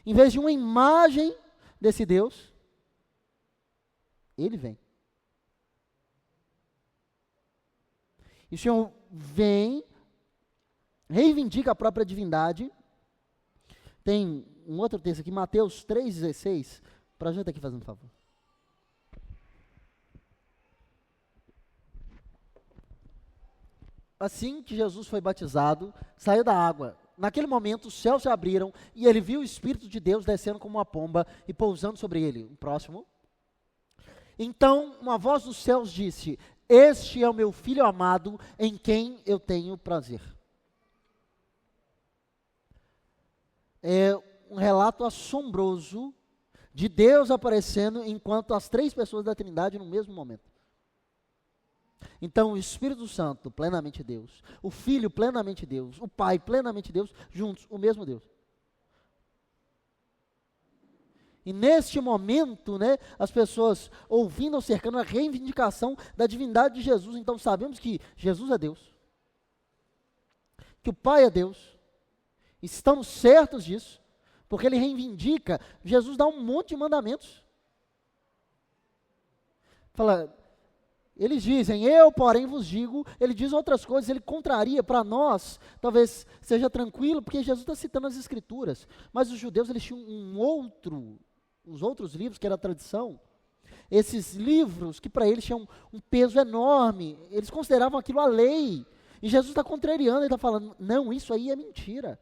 Em vez de uma imagem desse Deus, ele vem. E o Senhor vem, reivindica a própria divindade. Tem um outro texto aqui, Mateus 3,16. Projeta aqui, fazendo um favor. Assim que Jesus foi batizado, saiu da água. Naquele momento, os céus se abriram e ele viu o Espírito de Deus descendo como uma pomba e pousando sobre ele. O próximo. Então, uma voz dos céus disse, este é o meu Filho amado, em quem eu tenho prazer. É um relato assombroso de Deus aparecendo enquanto as três pessoas da Trindade no mesmo momento. Então, o Espírito Santo, plenamente Deus, o Filho, plenamente Deus, o Pai, plenamente Deus, juntos, o mesmo Deus. E neste momento, as pessoas ouvindo ou cercando a reivindicação da divindade de Jesus, então sabemos que Jesus é Deus, que o Pai é Deus, estamos certos disso, porque ele reivindica, Jesus dá um monte de mandamentos. Fala, eles dizem, eu porém vos digo, ele diz outras coisas, ele contraria para nós, talvez seja tranquilo, porque Jesus está citando as Escrituras, mas os judeus eles tinham os outros livros, que era a tradição, esses livros que para eles tinham um peso enorme, eles consideravam aquilo a lei, e Jesus está contrariando, ele está falando, não, isso aí é mentira.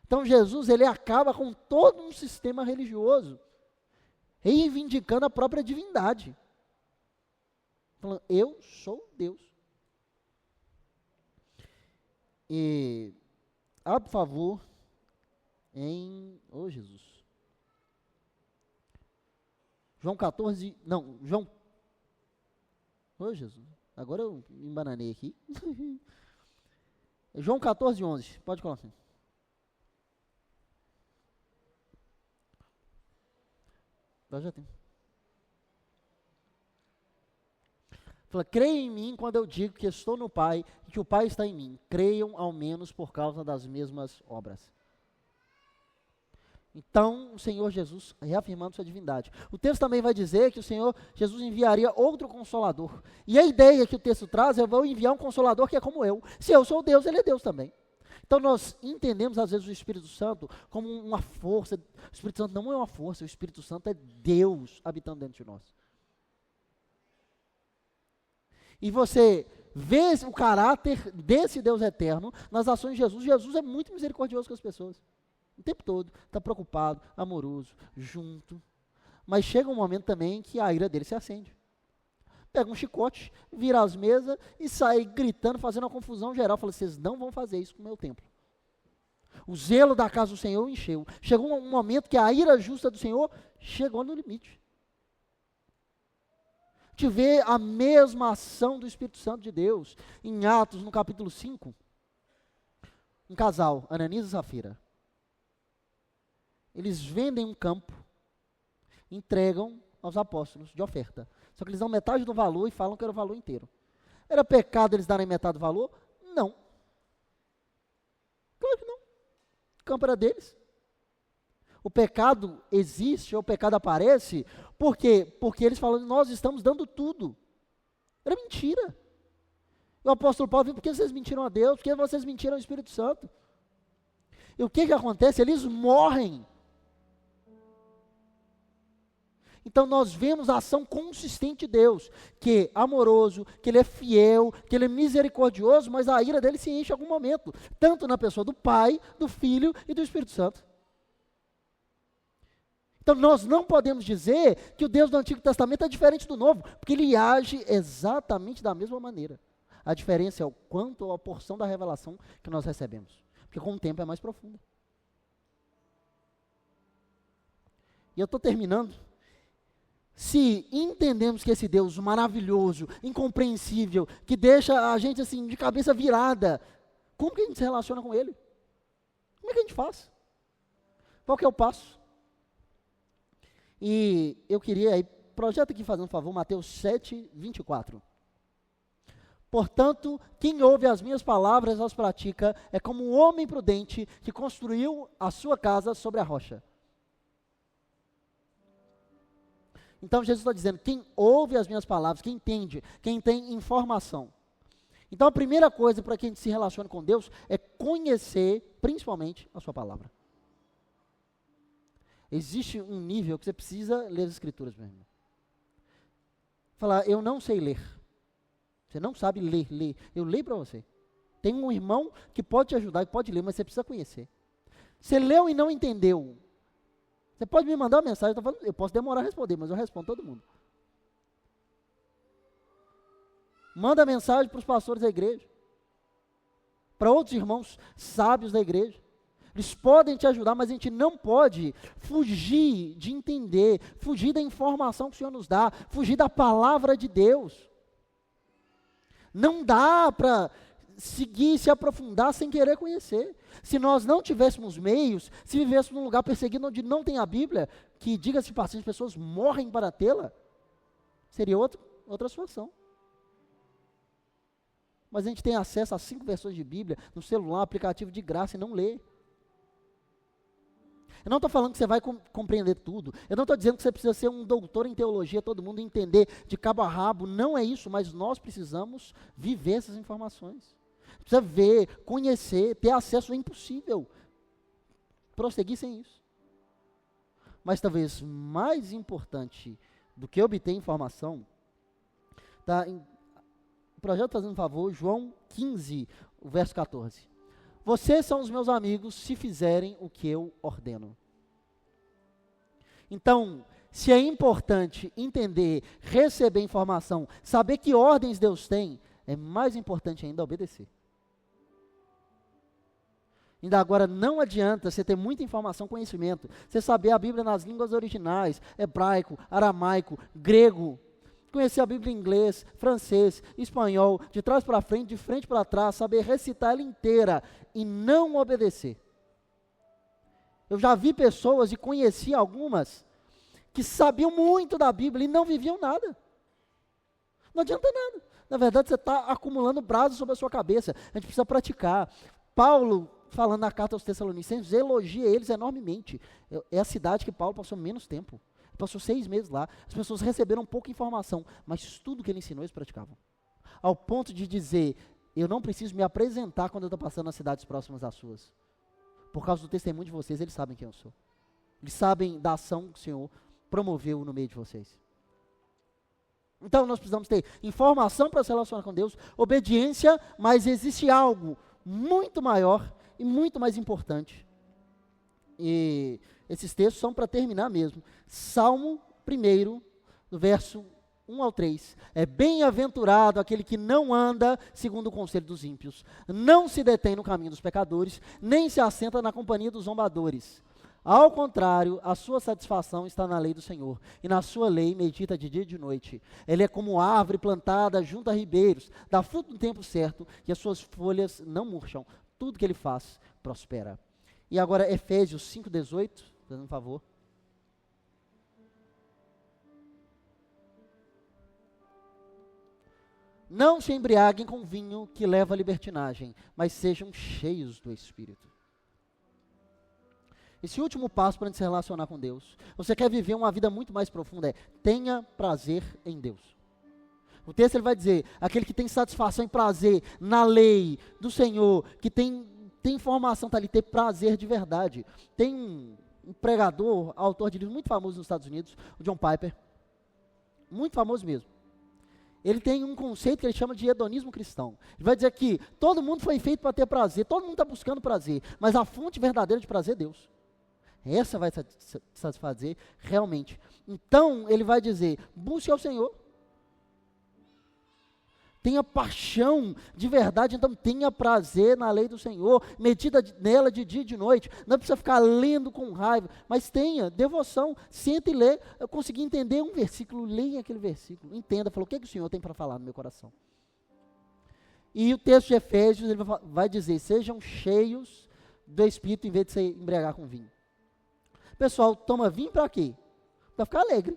Então Jesus, ele acaba com todo um sistema religioso, reivindicando a própria divindade. Falando, eu sou Deus. E, por favor, Jesus. João 14, não, João, Jesus, agora eu me embananei aqui. João 14, 11, pode colocar. Já tem. Fala, creiam em mim quando eu digo que estou no Pai e que o Pai está em mim. Creiam ao menos por causa das mesmas obras. Então, o Senhor Jesus, reafirmando sua divindade. O texto também vai dizer que o Senhor Jesus enviaria outro Consolador. E a ideia que o texto traz é, eu vou enviar um Consolador que é como eu. Se eu sou Deus, ele é Deus também. Então nós entendemos às vezes o Espírito Santo como uma força. O Espírito Santo não é uma força, o Espírito Santo é Deus habitando dentro de nós. E você vê o caráter desse Deus eterno nas ações de Jesus. Jesus é muito misericordioso com as pessoas. O tempo todo, está preocupado, amoroso, junto. Mas chega um momento também que a ira dele se acende. Pega um chicote, vira as mesas e sai gritando, fazendo uma confusão geral. Fala, vocês não vão fazer isso com o meu templo. O zelo da casa do Senhor encheu. Chegou um momento que a ira justa do Senhor chegou no limite. De ver a mesma ação do Espírito Santo de Deus em Atos, no capítulo 5. Um casal, Ananias e Safira. Eles vendem um campo, entregam aos apóstolos de oferta. Só que eles dão metade do valor e falam que era o valor inteiro. Era pecado eles darem metade do valor? Não. Claro que não. O campo era deles. O pecado existe, ou o pecado aparece, por quê? Porque eles falam, nós estamos dando tudo. Era mentira. E o apóstolo Paulo viu, por que vocês mentiram a Deus? Por que vocês mentiram ao Espírito Santo? E o que acontece? Eles morrem. Então nós vemos a ação consistente de Deus, que é amoroso, que Ele é fiel, que Ele é misericordioso, mas a ira dele se enche em algum momento, tanto na pessoa do Pai, do Filho e do Espírito Santo. Então nós não podemos dizer que o Deus do Antigo Testamento é diferente do Novo, porque Ele age exatamente da mesma maneira. A diferença é o quanto ou a porção da revelação que nós recebemos, porque com o tempo é mais profunda. E eu estou terminando. Se entendemos que esse Deus maravilhoso, incompreensível, que deixa a gente assim de cabeça virada, como que a gente se relaciona com Ele? Como é que a gente faz? Qual que é o passo? E eu queria aí, projeta aqui fazendo um favor, Mateus 7, 24. Portanto, quem ouve as minhas palavras e as pratica é como um homem prudente que construiu a sua casa sobre a rocha. Então Jesus está dizendo, quem ouve as minhas palavras, quem entende, quem tem informação. Então a primeira coisa para que a gente se relacione com Deus é conhecer, principalmente, a sua palavra. Existe um nível que você precisa ler as Escrituras, meu irmão. Falar, eu não sei ler. Você não sabe ler. Eu leio para você. Tem um irmão que pode te ajudar, que pode ler, mas você precisa conhecer. Você leu e não entendeu. Você pode me mandar uma mensagem, eu posso demorar a responder, mas eu respondo todo mundo. Manda mensagem para os pastores da igreja, para outros irmãos sábios da igreja. Eles podem te ajudar, mas a gente não pode fugir de entender, fugir da informação que o Senhor nos dá, fugir da palavra de Deus. Não dá para seguir, se aprofundar sem querer conhecer. Se nós não tivéssemos meios, se vivêssemos num lugar perseguido onde não tem a Bíblia, que diga-se de passagem, as pessoas morrem para tê-la, seria outra situação. Mas a gente tem acesso a 5 versões de Bíblia no celular, aplicativo de graça e não lê. Eu não estou falando que você vai compreender tudo. Eu não estou dizendo que você precisa ser um doutor em teologia, todo mundo entender de cabo a rabo. Não é isso, mas nós precisamos viver essas informações. Precisa ver, conhecer, ter acesso. É impossível prosseguir sem isso. Mas talvez mais importante do que obter informação, está em projeto fazendo um favor, João 15, o verso 14. Vocês são os meus amigos se fizerem o que eu ordeno. Então, se é importante entender, receber informação, saber que ordens Deus tem, é mais importante ainda obedecer. Ainda agora, não adianta você ter muita informação, conhecimento, você saber a Bíblia nas línguas originais, hebraico, aramaico, grego, conhecer a Bíblia em inglês, francês, espanhol, de trás para frente, de frente para trás, saber recitar ela inteira e não obedecer. Eu já vi pessoas e conheci algumas que sabiam muito da Bíblia e não viviam nada. Não adianta nada. Na verdade, você está acumulando brasas sobre a sua cabeça. A gente precisa praticar. Paulo, falando na carta aos Tessalonicenses, elogia eles enormemente. É a cidade que Paulo passou menos tempo. Passou 6 meses lá, as pessoas receberam pouca informação, mas tudo que ele ensinou eles praticavam. Ao ponto de dizer, eu não preciso me apresentar quando eu estou passando nas cidades próximas às suas. Por causa do testemunho de vocês, eles sabem quem eu sou. Eles sabem da ação que o Senhor promoveu no meio de vocês. Então nós precisamos ter informação para se relacionar com Deus, obediência, mas existe algo muito maior e muito mais importante. E esses textos são para terminar mesmo. Salmo 1, do verso 1 ao 3. É bem-aventurado aquele que não anda segundo o conselho dos ímpios, não se detém no caminho dos pecadores, nem se assenta na companhia dos zombadores. Ao contrário, a sua satisfação está na lei do Senhor, e na sua lei medita de dia e de noite. Ele é como árvore plantada junto a ribeiros, dá fruto no tempo certo, e as suas folhas não murcham. Tudo que ele faz prospera. E agora Efésios 5,18, fazendo um favor. Não se embriaguem com vinho que leva à libertinagem, mas sejam cheios do Espírito. Esse último passo para a gente se relacionar com Deus. Você quer viver uma vida muito mais profunda, tenha prazer em Deus. O texto ele vai dizer, aquele que tem satisfação e prazer na lei do Senhor, que tem informação, está ali, ter prazer de verdade. Tem um pregador, autor de livros muito famoso nos Estados Unidos, o John Piper, muito famoso mesmo. Ele tem um conceito que ele chama de hedonismo cristão. Ele vai dizer que todo mundo foi feito para ter prazer, todo mundo está buscando prazer, mas a fonte verdadeira de prazer é Deus. Essa vai satisfazer realmente. Então, ele vai dizer, busque ao Senhor. Tenha paixão de verdade, então tenha prazer na lei do Senhor, medita nela de dia e de noite, não precisa ficar lendo com raiva, mas tenha devoção, senta e lê. Eu consegui entender um versículo, leia aquele versículo, entenda, fala, o que o Senhor tem para falar no meu coração? E o texto de Efésios, ele vai dizer, sejam cheios do Espírito em vez de se embriagar com vinho. Pessoal, toma vinho para quê? Para ficar alegre,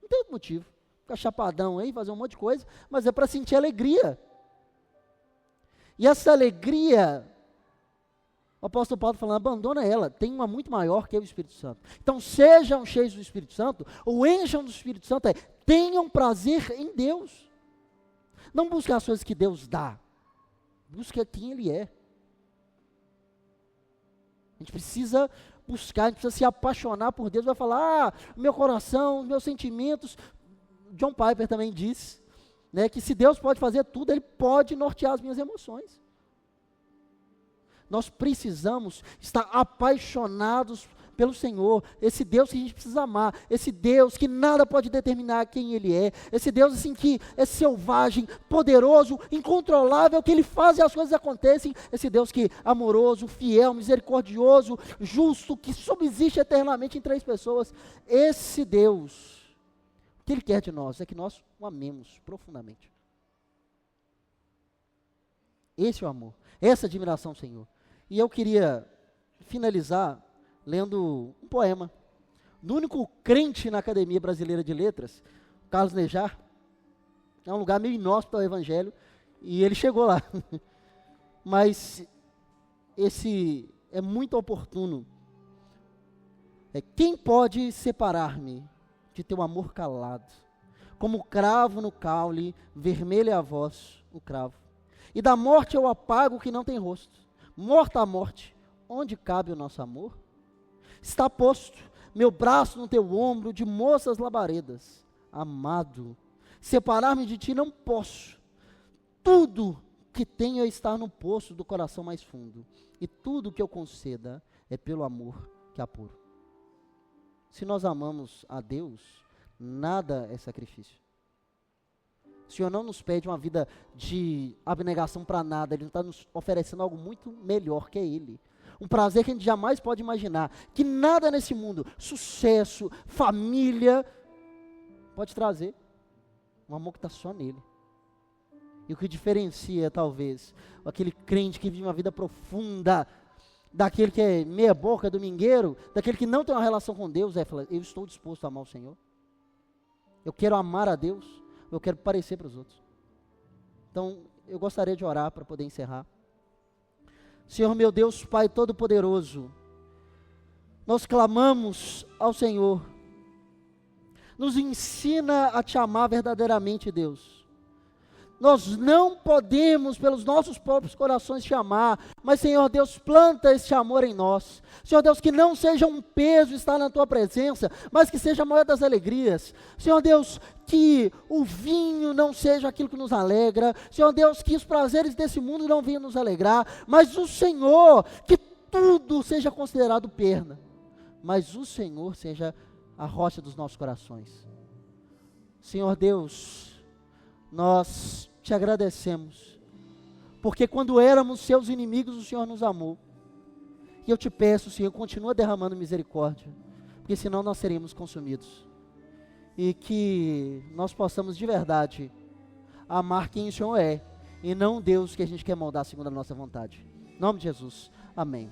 não tem outro motivo. Ficar chapadão aí, fazer um monte de coisa, mas é para sentir alegria. E essa alegria, o apóstolo Paulo falando, abandona ela, tem uma muito maior que é o Espírito Santo. Então sejam cheios do Espírito Santo, ou encham do Espírito Santo, tenham prazer em Deus. Não busque as coisas que Deus dá, busque quem Ele é. A gente precisa buscar, a gente precisa se apaixonar por Deus, vai falar, meu coração, meus sentimentos. John Piper também diz, né, que se Deus pode fazer tudo, Ele pode nortear as minhas emoções. Nós precisamos estar apaixonados pelo Senhor, esse Deus que a gente precisa amar, esse Deus que nada pode determinar quem Ele é, esse Deus assim que é selvagem, poderoso, incontrolável, que Ele faz e as coisas acontecem, esse Deus que é amoroso, fiel, misericordioso, justo, que subsiste eternamente em três pessoas. Esse Deus, o que Ele quer de nós é que nós o amemos profundamente. Esse é o amor, essa admiração ao Senhor. E eu queria finalizar lendo um poema do único crente na Academia Brasileira de Letras, Carlos Nejar. É um lugar meio inóspito ao Evangelho, e ele chegou lá. Mas esse é muito oportuno. Quem pode separar-me de teu amor calado? Como cravo no caule, vermelho é a voz, o cravo. E da morte eu apago o que não tem rosto. Morta a morte, onde cabe o nosso amor? Está posto meu braço no teu ombro de moças labaredas. Amado, separar-me de ti não posso. Tudo que tenho é estar no poço do coração mais fundo. E tudo que eu conceda é pelo amor que apuro. Se nós amamos a Deus, nada é sacrifício. O Senhor não nos pede uma vida de abnegação para nada, Ele está nos oferecendo algo muito melhor que é Ele. Um prazer que a gente jamais pode imaginar, que nada nesse mundo, sucesso, família, pode trazer. Um amor que está só nele. E o que diferencia, talvez, aquele crente que vive uma vida profunda, daquele que é meia boca, domingueiro, daquele que não tem uma relação com Deus, é falar, eu estou disposto a amar o Senhor. Eu quero amar a Deus, eu quero parecer para os outros. Então, eu gostaria de orar para poder encerrar. Senhor meu Deus, Pai Todo-Poderoso, nós clamamos ao Senhor, nos ensina a Te amar verdadeiramente, Deus. Nós não podemos, pelos nossos próprios corações, Te amar, mas, Senhor Deus, planta esse amor em nós. Senhor Deus, que não seja um peso estar na Tua presença, mas que seja a maior das alegrias. Senhor Deus, que o vinho não seja aquilo que nos alegra, Senhor Deus, que os prazeres desse mundo não venham nos alegrar, mas o Senhor, que tudo seja considerado perda, mas o Senhor seja a rocha dos nossos corações. Senhor Deus, nós te agradecemos, porque quando éramos seus inimigos, o Senhor nos amou. E eu te peço, Senhor, continua derramando misericórdia, porque senão nós seríamos consumidos. E que nós possamos de verdade amar quem o Senhor é, e não Deus que a gente quer moldar segundo a nossa vontade. Em nome de Jesus, amém.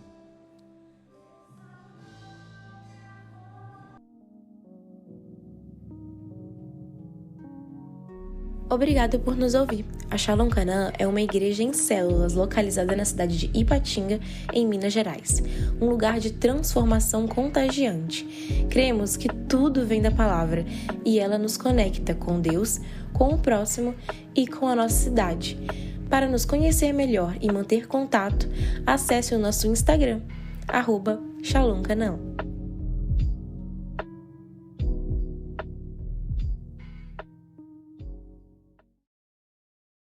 Obrigado por nos ouvir. A Shalom Canaã é uma igreja em células localizada na cidade de Ipatinga, em Minas Gerais. Um lugar de transformação contagiante. Cremos que tudo vem da palavra e ela nos conecta com Deus, com o próximo e com a nossa cidade. Para nos conhecer melhor e manter contato, acesse o nosso Instagram, @ShalomCanaã.